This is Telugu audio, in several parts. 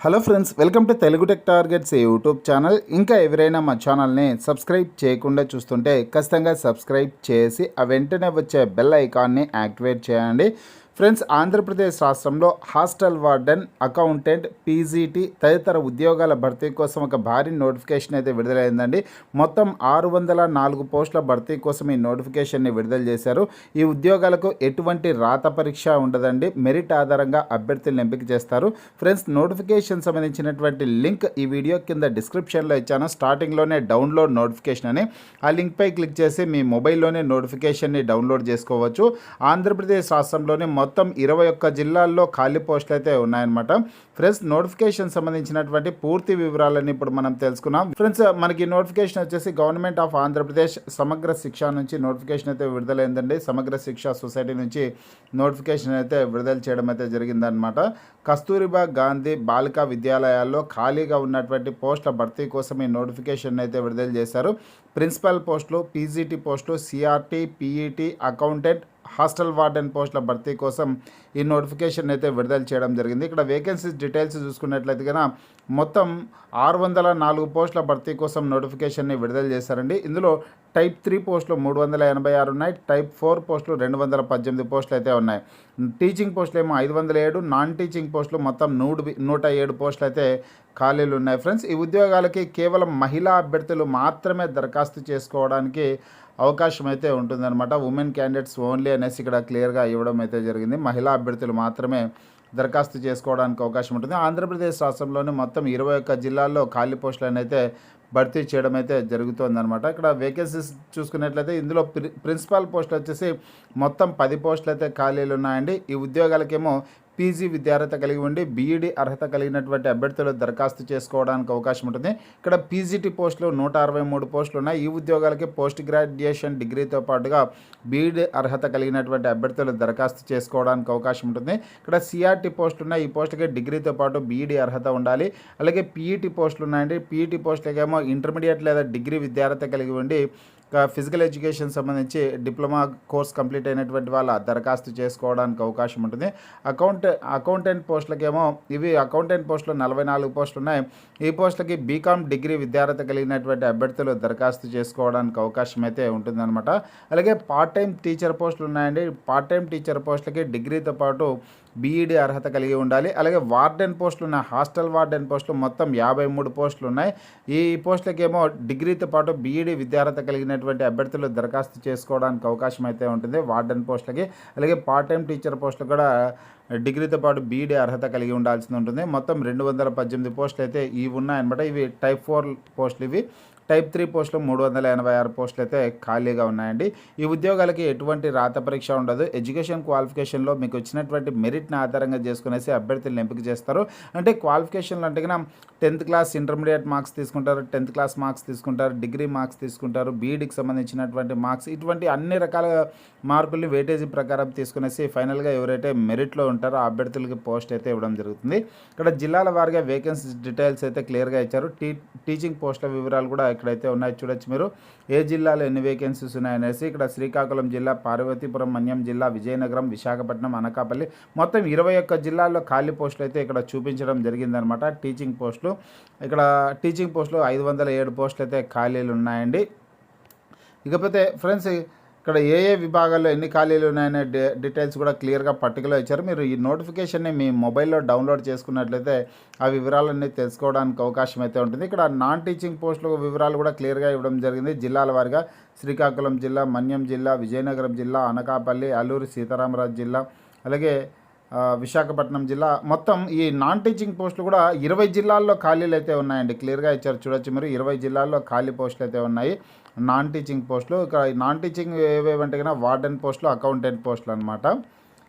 Hello friends, welcome to Telugu tech targets YouTube channel. ఇంకా ఎవరైనా మా ఛానల్ని సబ్స్క్రైబ్ చేయకుండా చూస్తుంటే ఖచ్చితంగా సబ్స్క్రైబ్ చేసి ఆ వెంటనే వచ్చే బెల్ ఐకాన్ని యాక్టివేట్ చేయండి. ఫ్రెండ్స్, ఆంధ్రప్రదేశ్ రాష్ట్రంలో హాస్టల్ వార్డెన్, అకౌంటెంట్, పీజీటీ తదితర ఉద్యోగాల భర్తీ కోసం ఒక భారీ నోటిఫికేషన్ అయితే విడుదలైందండి. మొత్తం 604 పోస్టుల భర్తీ కోసం ఈ నోటిఫికేషన్ని విడుదల చేశారు. ఈ ఉద్యోగాలకు ఎటువంటి రాత పరీక్ష ఉండదండి. మెరిట్ ఆధారంగా అభ్యర్థులను ఎంపిక చేస్తారు. ఫ్రెండ్స్, నోటిఫికేషన్ సంబంధించినటువంటి లింక్ ఈ వీడియో కింద డిస్క్రిప్షన్లో ఇచ్చాను. స్టార్టింగ్లోనే డౌన్లోడ్ నోటిఫికేషన్ అని ఆ లింక్పై క్లిక్ చేసి మీ మొబైల్లోనే నోటిఫికేషన్ని డౌన్లోడ్ చేసుకోవచ్చు. ఆంధ్రప్రదేశ్ రాష్ట్రంలోని మొత్తం 21 జిల్లాల్లో ఖాళీ పోస్టులు అయితే ఉన్నాయన్నమాట. ఫ్రెండ్స్, నోటిఫికేషన్ సంబంధించినటువంటి పూర్తి వివరాలన్నీ ఇప్పుడు మనం తెలుసుకున్నాం. ఫ్రెండ్స్, మనకి నోటిఫికేషన్ వచ్చేసి గవర్నమెంట్ ఆఫ్ ఆంధ్రప్రదేశ్ సమగ్ర శిక్ష నుంచి నోటిఫికేషన్ అయితే విడుదలైందండి. సమగ్ర శిక్ష సొసైటీ నుంచి నోటిఫికేషన్ అయితే విడుదల చేయడం అయితే జరిగిందనమాట. కస్తూరిబా గాంధీ బాలికా విద్యాలయాల్లో ఖాళీగా ఉన్నటువంటి పోస్టుల భర్తీ కోసం ఈ నోటిఫికేషన్ అయితే విడుదల చేశారు. ప్రిన్సిపల్ పోస్టులు, పీజీటీ పోస్టులు, CRT, PET, accountant, hostel warden పోస్టుల భర్తీ కోసం ఈ నోటిఫికేషన్ అయితే విడుదల చేయడం జరిగింది. ఇక్కడ వేకెన్సీస్ డీటెయిల్స్ చూసుకున్నట్లయితే కనుక మొత్తం 604 పోస్టుల భర్తీ కోసం నోటిఫికేషన్ని విడుదల చేశారండి. ఇందులో టైప్ 3 పోస్టులు 386 ఉన్నాయి. టైప్ 4 పోస్టులు 218 పోస్టులు అయితే ఉన్నాయి. టీచింగ్ పోస్టులు ఏమో 507, నాన్ టీచింగ్ పోస్టులు మొత్తం 107 పోస్టులు అయితే ఖాళీలు ఉన్నాయి. ఫ్రెండ్స్, ఈ ఉద్యోగాలకి కేవలం మహిళా అభ్యర్థులు మాత్రమే దరఖాస్తు చేసుకోవడానికి అవకాశం అయితే ఉంటుందన్నమాట. ఉమెన్ క్యాండిడేట్స్ ఓన్లీ అనేసి ఇక్కడ క్లియర్గా ఇవ్వడం అయితే జరిగింది. మహిళా అభ్యర్థులు మాత్రమే దరఖాస్తు చేసుకోవడానికి అవకాశం ఉంటుంది. ఆంధ్రప్రదేశ్ రాష్ట్రంలోని మొత్తం 21 జిల్లాల్లో ఖాళీ పోస్టులను అయితే భర్తీ చేయడం అయితే జరుగుతుందన్నమాట. ఇక్కడ వేకెన్సీస్ చూసుకున్నట్లయితే ఇందులో ప్రిన్సిపల్ పోస్టులు వచ్చేసి మొత్తం 10 పోస్టులు అయితే ఖాళీలు ఉన్నాయండి. ఈ ఉద్యోగాలకేమో పీజీ విద్యార్హత కలిగి ఉండి బీఈడీ అర్హత కలిగినటువంటి అభ్యర్థులు దరఖాస్తు చేసుకోవడానికి అవకాశం ఉంటుంది. ఇక్కడ పీజీటీ పోస్టులు 163 పోస్టులు ఉన్నాయి. ఈ ఉద్యోగాలకి పోస్ట్ గ్రాడ్యుయేషన్ డిగ్రీతో పాటుగా బీఈడీ అర్హత కలిగినటువంటి అభ్యర్థులు దరఖాస్తు చేసుకోవడానికి అవకాశం ఉంటుంది. ఇక్కడ సిఆర్టీ పోస్టులు ఉన్నాయి. ఈ పోస్టులకి డిగ్రీతో పాటు బీఈడీ అర్హత ఉండాలి. అలాగే పీఈటీ పోస్టులు ఉన్నాయండి. పీఈటీ పోస్టులకేమో ఇంటర్మీడియట్ లేదా డిగ్రీ విద్యార్హత కలిగి ఉండి ఫిజికల్ ఎడ్యుకేషన్ సంబంధించి డిప్లొమా కోర్స్ కంప్లీట్ అయినటువంటి వాళ్ళ దరఖాస్తు చేసుకోవడానికి అవకాశం ఉంటుంది. అకౌంటెంట్ పోస్టులకేమో అకౌంటెంట్ పోస్టులు 44 పోస్టులు ఉన్నాయి. ఈ పోస్టులకి బీకామ్ డిగ్రీ విద్యార్హత కలిగినటువంటి అభ్యర్థులు దరఖాస్తు చేసుకోవడానికి అవకాశం అయితే ఉంటుందన్నమాట. అలాగే పార్ట్ టైం టీచర్ పోస్టులు ఉన్నాయండి. పార్ట్ టైం టీచర్ పోస్టులకి డిగ్రీతో పాటు బీఈడీ అర్హత కలిగి ఉండాలి. అలాగే వార్డెన్ పోస్టులు ఉన్నాయి. హాస్టల్ వార్డెన్ పోస్టులు మొత్తం 53 పోస్టులు ఉన్నాయి. ఈ పోస్టులకేమో డిగ్రీతో పాటు బీఈడీ విద్యార్హత కలిగినటువంటి అభ్యర్థులు దరఖాస్తు చేసుకోవడానికి అవకాశం అయితే ఉంటుంది వార్డెన్ పోస్టులకి. అలాగే పార్ట్ టైం టీచర్ పోస్టులు కూడా డిగ్రీతో పాటు బీఈడీ అర్హత కలిగి ఉండాల్సి ఉంటుంది. మొత్తం 218 పోస్టులు అయితే ఇవి ఉన్నాయన్నమాట. ఇవి టైప్ 4 పోస్టులు. ఇవి టైప్ 3 పోస్టులు 386 పోస్టులు అయితే ఖాళీగా ఉన్నాయండి. ఈ ఉద్యోగాలకి ఎటువంటి రాత పరీక్ష ఉండదు. ఎడ్యుకేషన్ క్వాలిఫికేషన్లో మీకు వచ్చినటువంటి మెరిట్ని ఆధారంగా చేసుకునేసి అభ్యర్థులను ఎంపిక చేస్తారు. అంటే క్వాలిఫికేషన్లు అంటే కన్నా 10th క్లాస్ ఇంటర్మీడియట్ మార్క్స్ తీసుకుంటారు, 10th క్లాస్ మార్క్స్ తీసుకుంటారు, డిగ్రీ మార్క్స్ తీసుకుంటారు, బీఈడీకి సంబంధించినటువంటి మార్క్స్, ఇటువంటి అన్ని రకాల మార్కుల్ని వెయిటేజీ ప్రకారం తీసుకునేసి ఫైనల్గా ఎవరైతే మెరిట్లో ఉంటారో ఆ అభ్యర్థులకి పోస్ట్ అయితే ఇవ్వడం జరుగుతుంది. ఇక్కడ జిల్లాల వారిగా వేకెన్సీ డీటెయిల్స్ అయితే క్లియర్గా ఇచ్చారు. టీచింగ్ పోస్టుల వివరాలు కూడా ఇక్కడైతే ఉన్నాయి. చూడొచ్చు మీరు ఏ జిల్లాలో ఎన్ని వేకెన్సీస్ ఉన్నాయనేసి. ఇక్కడ శ్రీకాకుళం జిల్లా, పార్వతీపురం, మన్యం జిల్లా, విజయనగరం, విశాఖపట్నం, అనకాపల్లి మొత్తం 21 జిల్లాల్లో ఖాళీ పోస్టులు అయితే ఇక్కడ చూపించడం జరిగిందనమాట. టీచింగ్ పోస్టులు ఇక్కడ టీచింగ్ పోస్టులు 507 పోస్టులు అయితే ఖాళీలు ఉన్నాయండి. ఇకపోతే ఫ్రెండ్స్, ఇక్కడ ఏ విభాగాల్లో ఎన్ని ఖాళీలు ఉన్నాయనే డీటెయిల్స్ కూడా క్లియర్గా పర్టికులర్ ఇచ్చారు. మీరు ఈ నోటిఫికేషన్ని మీ మొబైల్లో డౌన్లోడ్ చేసుకున్నట్లయితే ఆ వివరాలన్నీ తెలుసుకోవడానికి అవకాశం అయితే ఉంటుంది. ఇక్కడ నాన్ టీచింగ్ పోస్టుల వివరాలు కూడా క్లియర్గా ఇవ్వడం జరిగింది. జిల్లాల వారిగా శ్రీకాకుళం జిల్లా, మన్యం జిల్లా, విజయనగరం జిల్లా, అనకాపల్లి, అల్లూరి సీతారామరాజు జిల్లా, అలాగే విశాఖపట్నం జిల్లా మొత్తం ఈ నాన్ టీచింగ్ పోస్టులు కూడా 20 జిల్లాల్లో ఖాళీలు అయితే ఉన్నాయండి. క్లియర్గా ఇచ్చారు. చూడొచ్చు మీరు 20 జిల్లాల్లో ఖాళీ పోస్టులు అయితే ఉన్నాయి నాన్ టీచింగ్ పోస్టులు. ఇక్కడ నాన్ టీచింగ్ ఏవేవంటే కన్నా వార్డెన్ పోస్టులు, అకౌంటెంట్ పోస్టులు అనమాట.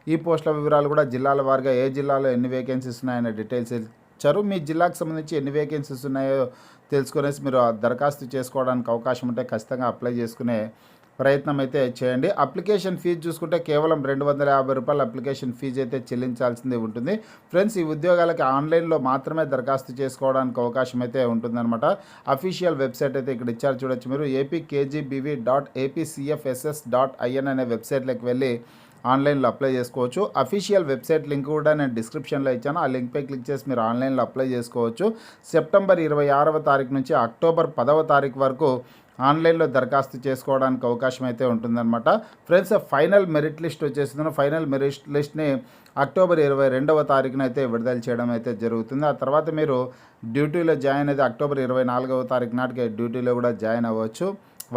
ఈ పోస్టుల వివరాలు కూడా జిల్లాల వారిగా ఏ జిల్లాలో ఎన్ని వేకెన్సీస్ ఉన్నాయనే డీటెయిల్స్ ఇచ్చారు. మీ జిల్లాకు సంబంధించి ఎన్ని వేకెన్సీస్ ఉన్నాయో తెలుసుకునేసి మీరు దరఖాస్తు చేసుకోవడానికి అవకాశం ఉంటే ఖచ్చితంగా అప్లై చేసుకునే ప్రయత్నం అయితే చేయండి. అప్లికేషన్ ఫీజు చూసుకుంటే కేవలం 250 రూపాయల అప్లికేషన్ ఫీజు అయితే చెల్లించాల్సింది ఉంటుంది. ఫ్రెండ్స్, ఈ ఉద్యోగాలకి ఆన్లైన్లో మాత్రమే దరఖాస్తు చేసుకోవడానికి అవకాశం అయితే ఉంటుందన్నమాట. అఫీషియల్ వెబ్సైట్ అయితే ఇక్కడ ఇచ్చారు. చూడొచ్చు మీరు apkgbv.apcfss.in అనే వెబ్సైట్లోకి వెళ్ళి ఆన్లైన్లో అప్లై చేసుకోవచ్చు. అఫీషియల్ వెబ్సైట్ లింక్ కూడా నేను డిస్క్రిప్షన్లో ఇచ్చాను. ఆ లింక్పై క్లిక్ చేసి మీరు ఆన్లైన్లో అప్లై చేసుకోవచ్చు. సెప్టెంబర్ 26వ తారీఖు నుంచి అక్టోబర్ 10వ తారీఖు వరకు ఆన్లైన్లో దరఖాస్తు చేసుకోవడానికి అవకాశం అయితే ఉంటుందన్నమాట. ఫ్రెండ్స్, ఫైనల్ మెరిట్ లిస్ట్ వచ్చేసింది. ఫైనల్ మెరిట్ లిస్ట్ని అక్టోబర్ 22వ తారీఖున అయితే విడుదల చేయడం అయితే జరుగుతుంది. ఆ తర్వాత మీరు డ్యూటీలో జాయిన్ అయితే అక్టోబర్ 24వ తారీఖు నాటికి డ్యూటీలో కూడా జాయిన్ అవ్వచ్చు.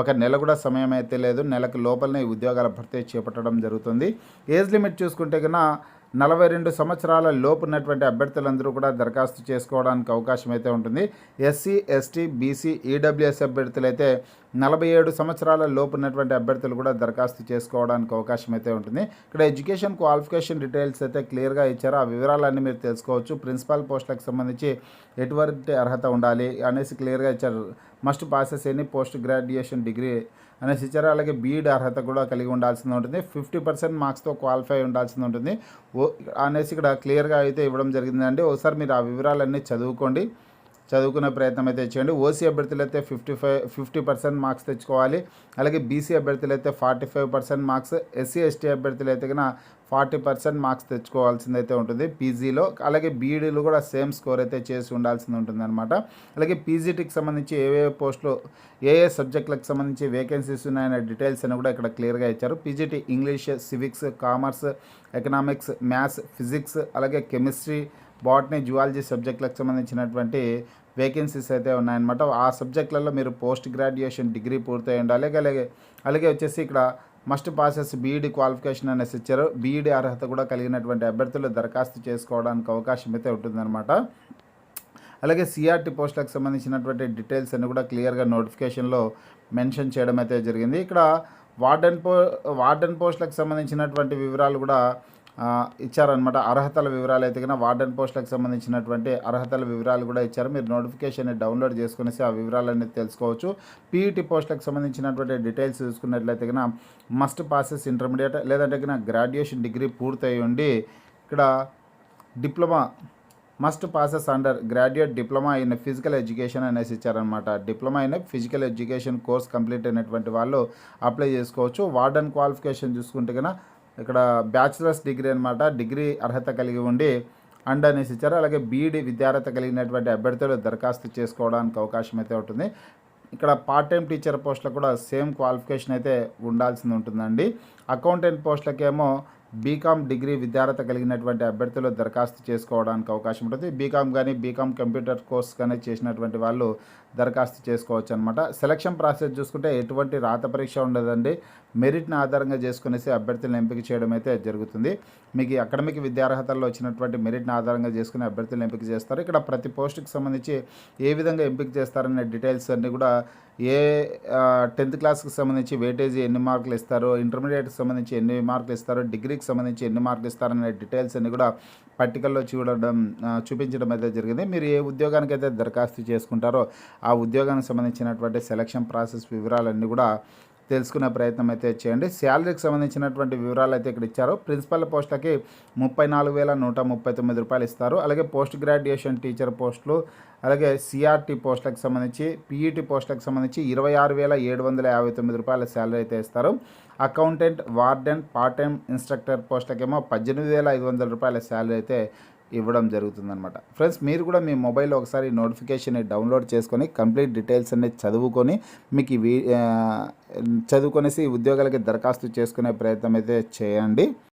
ఒక నెల కూడా సమయం అయితే లేదు. నెలకు లోపలనే ఈ ఉద్యోగాల భర్తీ చేపట్టడం జరుగుతుంది. ఏజ్ లిమిట్ చూసుకుంటే కన్నా 42 సంవత్సరాల లోపు ఉన్నటువంటి అభ్యర్థులందరూ కూడా దరఖాస్తు చేసుకోవడానికి అవకాశం అయితే ఉంటుంది. ఎస్సీ, ఎస్టీ, బీసీ, ఈడబ్ల్యూఎస్ అభ్యర్థులు అయితే 47 సంవత్సరాల లోపు ఉన్నటువంటి అభ్యర్థులు కూడా దరఖాస్తు చేసుకోవడానికి అవకాశం అయితే ఉంటుంది. ఇక్కడ ఎడ్యుకేషన్ క్వాలిఫికేషన్ డీటెయిల్స్ అయితే క్లియర్గా ఇచ్చారు. ఆ వివరాలన్నీ మీరు తెలుసుకోవచ్చు. ప్రిన్సిపల్ పోస్టులకు సంబంధించి ఎటువంటి అర్హత ఉండాలి అనేసి క్లియర్గా ఇచ్చారు. Must passes any post graduation degree అనేసి ఇచ్చారు. అలాగే బీఈడ్ అర్హత కూడా కలిగి ఉండాల్సి ఉంటుంది. 50% మార్క్స్తో క్వాలిఫై ఉండాల్సి ఉంటుంది అనేసి ఇక్కడ క్లియర్గా అయితే ఇవ్వడం జరిగిందండి. ఒకసారి మీరు ఆ వివరాలన్నీ చదువుకునే ప్రయత్నం అయితే చేయండి. ఓసీ అభ్యర్థులు అయితే 50% మార్క్స్ తెచ్చుకోవాలి. అలాగే బీసీ అభ్యర్థులు అయితే 45% మార్క్స్, ఎస్సీ ఎస్టీ అభ్యర్థులు అయితే కన్నా 40% మార్క్స్ తెచ్చుకోవాల్సింది అయితే ఉంటుంది పీజీలో. అలాగే బీఈడీలో కూడా సేమ్ స్కోర్ అయితే చేసి ఉండాల్సింది ఉంటుంది అనమాట. అలాగే పీజీటీకి సంబంధించి ఏ పోస్టులు ఏ సబ్జెక్టులకు సంబంధించి వేకెన్సీస్ ఉన్నాయనే డీటెయిల్స్ అని కూడా ఇక్కడ క్లియర్గా ఇచ్చారు. PGT English, civics, commerce, economics, maths, physics, అలాగే కెమిస్ట్రీ, బాటనీ, జువాలజీ సబ్జెక్టులకు సంబంధించినటువంటి వేకెన్సీస్ అయితే ఉన్నాయన్నమాట. ఆ సబ్జెక్టులలో మీరు పోస్ట్ గ్రాడ్యుయేషన్ డిగ్రీ పూర్తయి ఉండాలి. అలాగే వచ్చేసి ఇక్కడ మస్ట్ పాసెస్ బీఈడీ క్వాలిఫికేషన్ అనేసి ఇచ్చారు. బీఈడీ అర్హత కూడా కలిగినటువంటి అభ్యర్థులు దరఖాస్తు చేసుకోవడానికి అవకాశం అయితే ఉంటుందన్నమాట. అలాగే సిఆర్టీ పోస్టులకు సంబంధించినటువంటి డీటెయిల్స్ అన్ని కూడా క్లియర్గా నోటిఫికేషన్లో మెన్షన్ చేయడం అయితే జరిగింది. ఇక్కడ వార్డెన్ పోస్టులకు సంబంధించినటువంటి వివరాలు కూడా ఇచ్చారనమాట. అర్హతల వివరాలు అయితే కన్నా వార్డెన్ పోస్టులకు సంబంధించినటువంటి అర్హతల వివరాలు కూడా ఇచ్చారు. మీరు నోటిఫికేషన్ డౌన్లోడ్ చేసుకునేసి ఆ వివరాలన్నీ తెలుసుకోవచ్చు. పీఈటీ పోస్టులకు సంబంధించినటువంటి డీటెయిల్స్ చూసుకున్నట్లయితే కన్నా మస్ట్ పాసెస్ ఇంటర్మీడియట్ లేదంటే కన్నా గ్రాడ్యుయేషన్ డిగ్రీ పూర్తయి ఉండి ఇక్కడ diploma must passes under graduate diploma in physical education అనేసి ఇచ్చారనమాట. Diploma in physical education course complete అయినటువంటి వాళ్ళు అప్లై చేసుకోవచ్చు. వార్డెన్ క్వాలిఫికేషన్ చూసుకుంటే కన్నా ఇక్కడ బ్యాచిలర్స్ డిగ్రీ అనమాట. డిగ్రీ అర్హత కలిగి ఉండి అండ్ అనేసి ఇచ్చారు. అలాగే బీఈడీ విద్యార్హత కలిగినటువంటి అభ్యర్థులు దరఖాస్తు చేసుకోవడానికి అవకాశం అయితే ఉంటుంది. ఇక్కడ పార్ట్ టైం టీచర్ పోస్టులకు కూడా సేమ్ క్వాలిఫికేషన్ అయితే ఉండాల్సి ఉంటుందండి. అకౌంటెంట్ పోస్టులకేమో బీకామ్ డిగ్రీ విద్యార్హత కలిగినటువంటి అభ్యర్థులు దరఖాస్తు చేసుకోవడానికి అవకాశం ఉంటుంది. బీకామ్ కానీ బీకామ్ కంప్యూటర్ కోర్స్ కానీ చేసినటువంటి వాళ్ళు దరఖాస్తు చేసుకోవచ్చు అనమాట. సెలక్షన్ ప్రాసెస్ చూసుకుంటే ఎటువంటి రాత పరీక్ష ఉండదండి. మెరిట్ని ఆధారంగా చేసుకునేసి అభ్యర్థులను ఎంపిక చేయడం అయితే జరుగుతుంది. మీకు అకాడమిక్ విద్యార్హతల్లో వచ్చినటువంటి మెరిట్ని ఆధారంగా చేసుకుని అభ్యర్థులను ఎంపిక చేస్తారు. ఇక్కడ ప్రతి పోస్టుకి సంబంధించి ఏ విధంగా ఎంపిక చేస్తారనే డీటెయిల్స్ అన్నీ కూడా 10th క్లాస్కి సంబంధించి వెయిటేజీ ఎన్ని మార్కులు ఇస్తారు, ఇంటర్మీడియట్కి సంబంధించి ఎన్ని మార్కులు ఇస్తారు, డిగ్రీకి సంబంధించి ఎన్ని మార్కులు ఇస్తారనే డీటెయిల్స్ అన్నీ కూడా పట్టికల్లో చూపించడం అయితే జరిగింది. మీరు ఏ ఉద్యోగానికి అయితే దరఖాస్తు చేసుకుంటారో ఆ ఉద్యోగానికి సంబంధించినటువంటి సెలక్షన్ ప్రాసెస్ వివరాలన్నీ కూడా తెలుసుకునే ప్రయత్నం అయితే చేయండి. శాలరీకి సంబంధించినటువంటి వివరాలు అయితే ఇక్కడ ఇచ్చారు. ప్రిన్సిపల్ పోస్టులకి 34,139 రూపాయలు ఇస్తారు. అలాగే పోస్ట్ గ్రాడ్యుయేషన్ టీచర్ పోస్టులు, అలాగే సిఆర్టీ పోస్టులకు సంబంధించి, పీఈటీ పోస్టులకు సంబంధించి 26,759 రూపాయల శాలరీ అయితే ఇస్తారు. Accountant, warden, part time instructor పోస్టులకేమో 18,500 రూపాయల శాలరీ అయితే ఇవ్వడం జరుగుతుందన్నమాట. ఫ్రెండ్స్, మీరు కూడా మీ మొబైల్లో ఒకసారి నోటిఫికేషన్ డౌన్లోడ్ చేసుకొని కంప్లీట్ డీటెయిల్స్ అన్ని చదువుకొని మీకు చదువుకొనేసి ఉద్యోగాలకి దరఖాస్తు చేసుకునే ప్రయత్నం అయితే చేయండి.